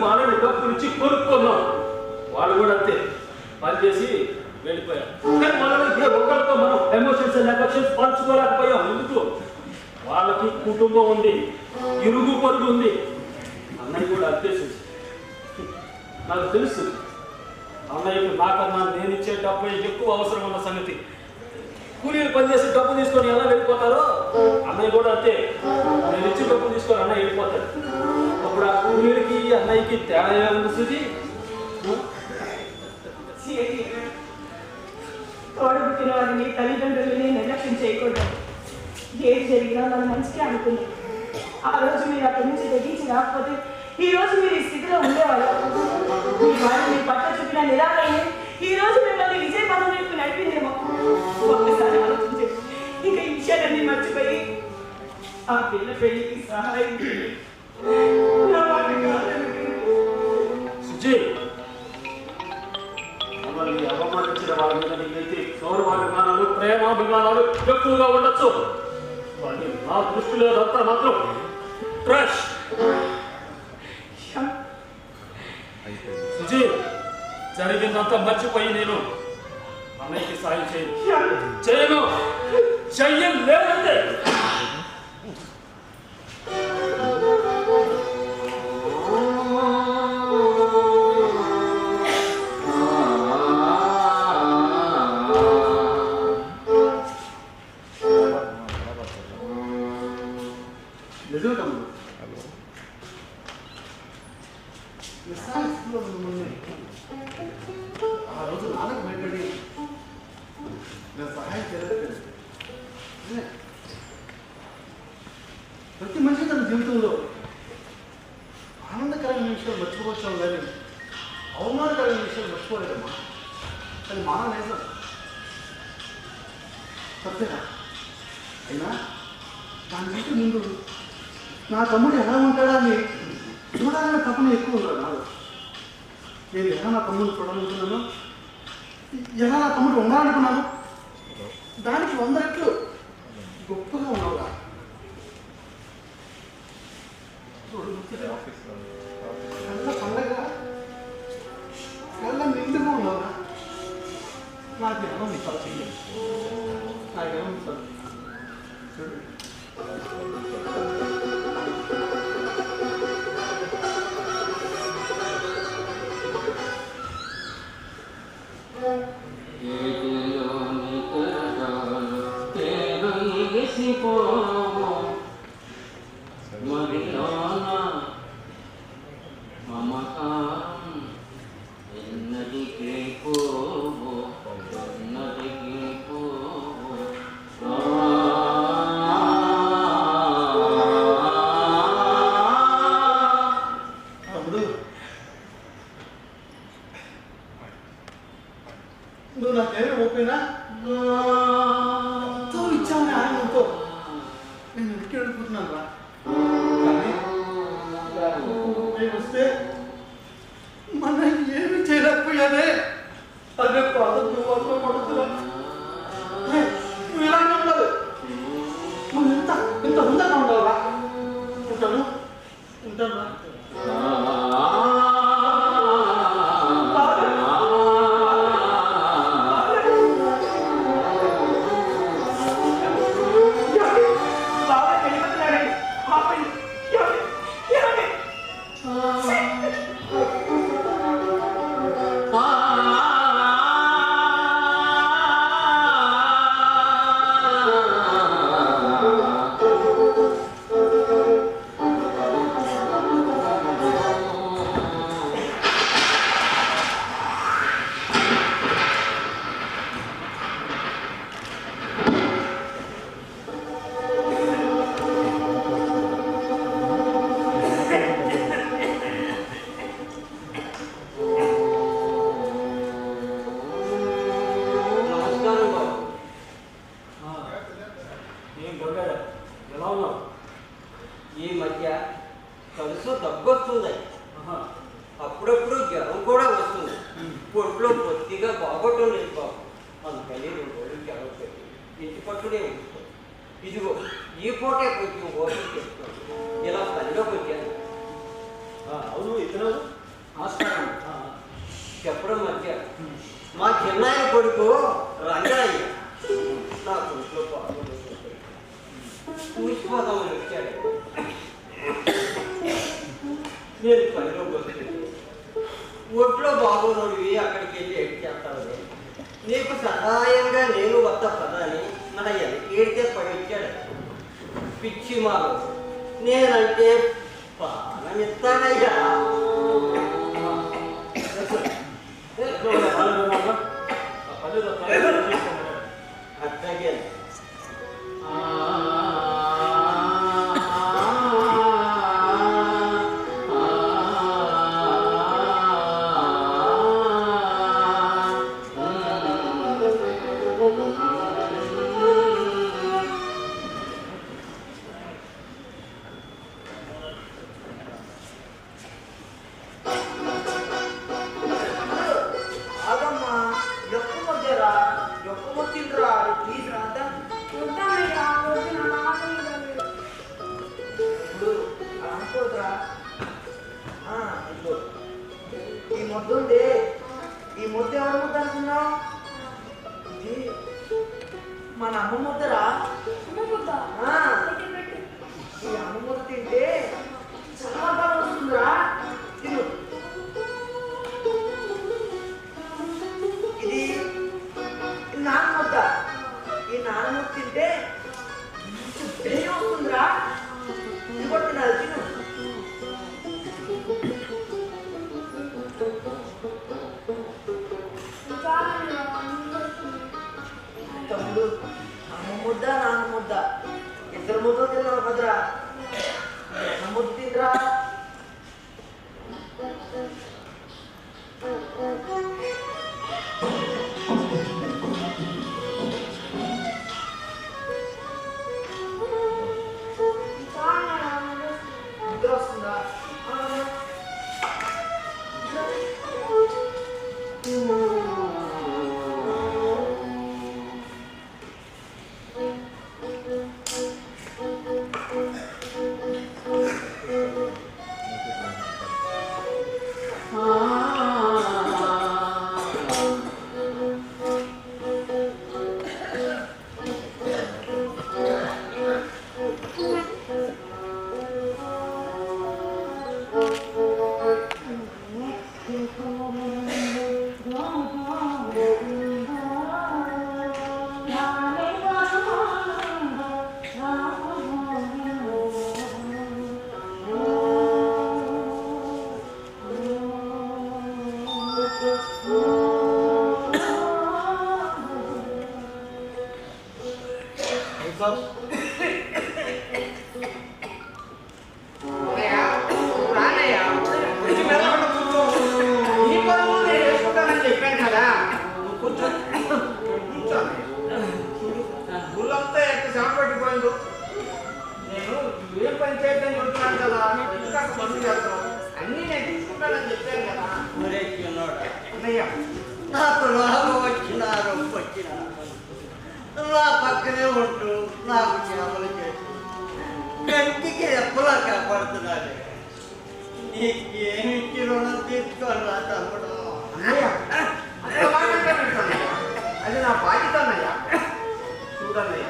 వాళ్ళని డబ్బులు ఇచ్చి కొనుక్కున్నాం. వాళ్ళు కూడా అంతే పనిచేసి వెళ్ళిపోయారు. కానీ మనకి ఒకరితో మనం ఎమోషన్స్ అండ్ ఎఫెక్షన్స్ పంచుకోలేకపోయాం. ఎందుకు? వాళ్ళకి కుటుంబం ఉంది, ఇరుగు పొరుగు ఉంది. అన్నయ్య కూడా అంతే. నాకు తెలుసు అన్నయ్యకి నాకన్నా నేను ఇచ్చే డబ్బు ఎక్కువ అవసరం ఉన్న సంగతి. కూలీలు పనిచేసి డబ్బు తీసుకొని ఎలా వెళ్ళిపోతారో అన్నయ్య కూడా అంతే. నేను ఇచ్చి డబ్బు తీసుకొని అన్నయ్య వెళ్ళిపోతాడు. అప్పుడు ఆ కూలీలకి అన్నయ్యకి తేడా ఏముంది సుజీ? తోడబుట్టిన వారిని తల్లిదండ్రులని నిర్లక్ష్యం చేయకూడదు. ఏది జరిగినా మన మంచిగా అనుకుంది. ఆ రోజు మీరు అక్కడి నుంచి తెగించి రాకపోతే ఈ రోజు మీరు ఈ స్థితిలో ఉండేవాళ్ళు. మీ వారిని మీ పట్ల చూపిన నిరాకరణ ఈ రోజు మిమ్మల్ని విజయపదం వైపు నడిపిందేమో. ఒక్కసారి ఆలోచించండి. ఇక ఈ విషయాలన్నీ మర్చిపోయి ఆ పిల్ల పెళ్లికి సహాయం చేయండి. మమ్మల్ని అవమానించిన వాళ్ళ మీద నీకైతే గౌరవాభిమానాలు ప్రేమాభిమానాలు ఎక్కువగా ఉండొచ్చు. కానీ నా దృష్టిలో అంతా మాత్రం ట్రాష్. సుజీ, జరిగిందంతా మర్చిపోయి నేను అన్నయ్యకి సాయం చేయను. చెయ్యలేదంటే నిజం తమ్ముడు. ఆ రోజు నాన్నకు భయపడి నేను సహాయం చేయలేదు. ప్రతి మనిషి తన జీవితంలో ఆనందకరమైన విషయాలు మర్చిపోవచ్చాం, కానీ అవమానకరమైన విషయాలు మర్చిపోలేదమ్మా. అది మానవ నైజం. తప్పేనా? అయినా దానికంటే ముందు నా తమ్ముడు ఎలా ఉంటాడా అని చూడాలనే తపన ఎక్కువ ఉన్నాడు నాలో. నేను ఎలా నా తమ్ముడు చూడాలనుకున్నాను, ఎలా నా తమ్ముడు ఉండాలనుకున్నాను, దానికి 100 రెట్లు గొప్పగా ఉన్నావురా. కళ్ళ పండగ కళ్ళ నిండుగా ఉన్నావురా. నాకు ఆనందిస్తాను చెయ్యాలి, నాకు ఆనందిస్తాను. చూడు నువ్వు నాకేమీ ఓకేనా? ఎంతో ఇచ్చామని ఆనందంతో నేను ఇంటికి వెళ్ళిపోతున్నాను రా. కానీ నేను వస్తే మన ఏమి చేయలేకపోయానే. అదే పాదం వాటిలో పడుతున్నా. నువ్వు ఇలాగే ఉండాలి. నువ్వు ఇంత ఉందని ఉండాలిరా. ఉంటాను రా. ఈ మధ్య కలుసు తగ్గొస్తుంది, అప్పుడప్పుడు జ్వరం కూడా వస్తుంది. పొట్లో పొత్తిగా బాగొట్టం లేదు బాబు. అందుకని 2 రోజులు జ్వరం పెట్టి ఇంటి పట్టునే ఉంటుంది. ఇదిగో ఈ పూటే కొంచెం ఓపిక చెప్తాను. ఇలా పనిలోకి వచ్చాను. అవును, ఇక్కడ ఏమో నమస్కారం. చెప్పడం మధ్య మా చిన్నాయన కొడుకు రంగయ్య నా కొడుకులో పాల్గొంటుంది. చూసిపోదామని వచ్చాడు. నేను పనిలో వస్తుంది. ఒట్లో బాగోనోడివి అక్కడికి వెళ్ళి ఏడు చేస్తాను. నీకు సహాయంగా నేను వస్తా పదా అని మన ఏడితే పడిచ్చాడు. పిచ్చి మాలు నేనంటే పాలనిస్తానయ్యా. అట్లాగే ఈ ముద్ద ఉంది. ఈ ముద్ద ఎవరి ముద్ద అనుకున్నావు? ఇది మన అమ్మ ముద్దరా. ఈ అమ్మ ముద్ద తింటే చాలా బాగా వస్తుందిరా. తిను. ఇది నాన్న ముద్ద. ఈ నాన్న ముద్ద తింటే ధైర్యం వస్తుందిరా. ఇది కూడా తినాలి. తిను. తమ్ముడు అమ్మ ముద్ద నాన్న ముద్ద ఇద్దరు ముద్ద తిన్నావు కదరా. అమ్మ ముద్ద తిందిరా. నిద్ర వస్తుందా? ఊళ్ళంతా ఎంత శ్రమ పట్టిపోయిందో. నేను ఏ పని చేయడం చెప్తున్నాను కదా. ఇంకా పనులు చేస్తాను. అన్నీ నేను తీసుకుంటానని చెప్పాను కదా. అన్నయ్య నాకు రోగం వచ్చినా రొమ్ము వచ్చినా నా పక్కనే ఉంటూ నాకు సేవలు చేసి కంటికి ఎప్పులా కాపాడుతున్నాడు. నీకేమిచ్చి రుణం తీసుకోను నా తమ్ముడు. అన్నయ్య అంత మాట అంటానయ్య. అది నా బాధ్యత అన్నయ్య. చూడన్నయ్య,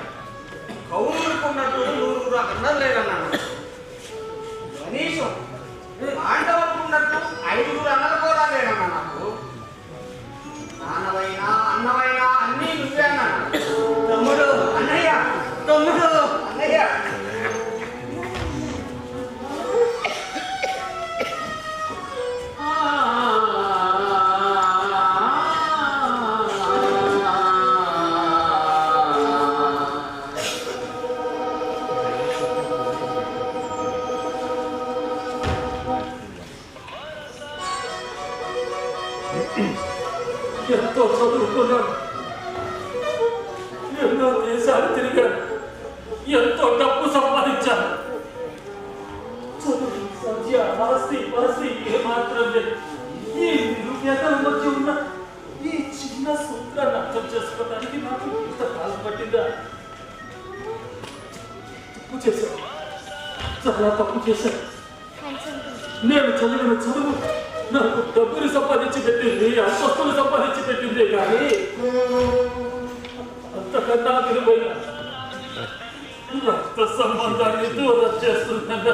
కౌరుకున్నట్టు నూరుగురు అన్నం లేదన్నాను. కనీసం ఆండవకున్నట్టు 5 అన్నలు కూడా లేదన్నా. నాకు నాన్నవైనా అన్నవైనా అన్నీ నువ్వే అన్నాను. తమ్ముడు అన్నయ్య తమ్ముడు అన్నయ్య ఎంతో చదువుకున్నాను, ఎన్నో దేశాలు తిరిగాను, ఎంతో డబ్బు సంపాదించాను. చదువు సత్య ఆస్తి ఏమాత్రం లేదు. ఈ నిరుపేదల మధ్య ఉన్న ఈ చిన్న సూత్రాన్ని అర్థం చేసుకోవడానికి నాకు ఇంత కాలం పట్టిందా? తప్పు చేశాను, చాలా తప్పు చేశాను. నేను చదివిన చదువు నాకు డబ్బులు సంపాదించి పెట్టింది, అంతస్తులు సంపాదించి పెట్టింది. కానీ అంతకన్నా విలువైన రక్త సంబంధాన్ని దూరం చేస్తుందని